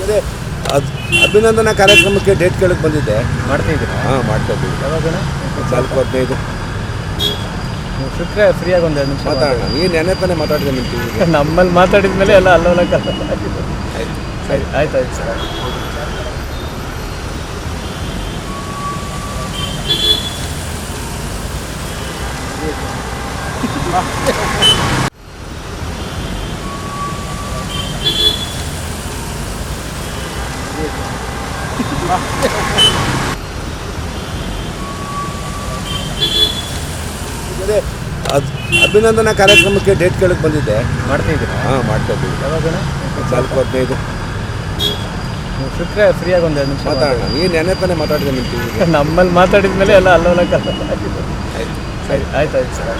ಅದೇ ಅಭಿನಂದನಾ ಕಾರ್ಯಕ್ರಮಕ್ಕೆ ಡೇಟ್ ಕೇಳಕ್ಕೆ ಬಂದಿದ್ದೆ. ಮಾಡ್ತಾ ಇದ್ದೀರಾ? ಹಾಂ, ಮಾಡ್ತಾ ಇದ್ದೀವಿ. ಯಾವಾಗ? 4:15 ನೀವು ಸಿಕ್ಕರೆ ಫ್ರೀಯಾಗಿ ಒಂದು 2 ನಿಮಿಷ ಮಾತಾಡೋಣ. ನೀನು ನೆನೆ ತಾನೇ ಮಾತಾಡಿದೆ ನಿಮ್ಮ ಟಿವಿಗೆ. ನಮ್ಮಲ್ಲಿ ಮಾತಾಡಿದ ಮೇಲೆ ಎಲ್ಲ ಅಲ್ಲೋಲ ಆಗಿದೆ. ಆಯ್ತು. ಆಯ್ತು ಸರ್. ಅದೇ ಅಭಿನಂದನಾ ಕಾರ್ಯಕ್ರಮಕ್ಕೆ ಡೇಟ್ ಕೇಳಕ್ಕೆ ಬಂದಿದ್ದೆ. ಮಾಡ್ತಾ ಇದ್ದೀರಾ? ಹಾಂ, ಮಾಡ್ತಾ ಇದ್ದೀವಿ. ಯಾವಾಗ? 4:15 ನೀವು ಸಿಕ್ಕರೆ ಫ್ರೀಯಾಗಿ ಒಂದು 2 ನಿಮಿಷ ಮಾತಾಡೋಣ. ನೀನು ನೆನೆ ತಾನೇ ಮಾತಾಡಿದೆ ನಿಮ್ಮ ಟಿವಿಗೆ. ನಮ್ಮಲ್ಲಿ ಮಾತಾಡಿದ ಮೇಲೆ ಎಲ್ಲ ಅಲ್ಲೋಲ ಆಗಿದೆ. ಆಯ್ತು ಸರ್.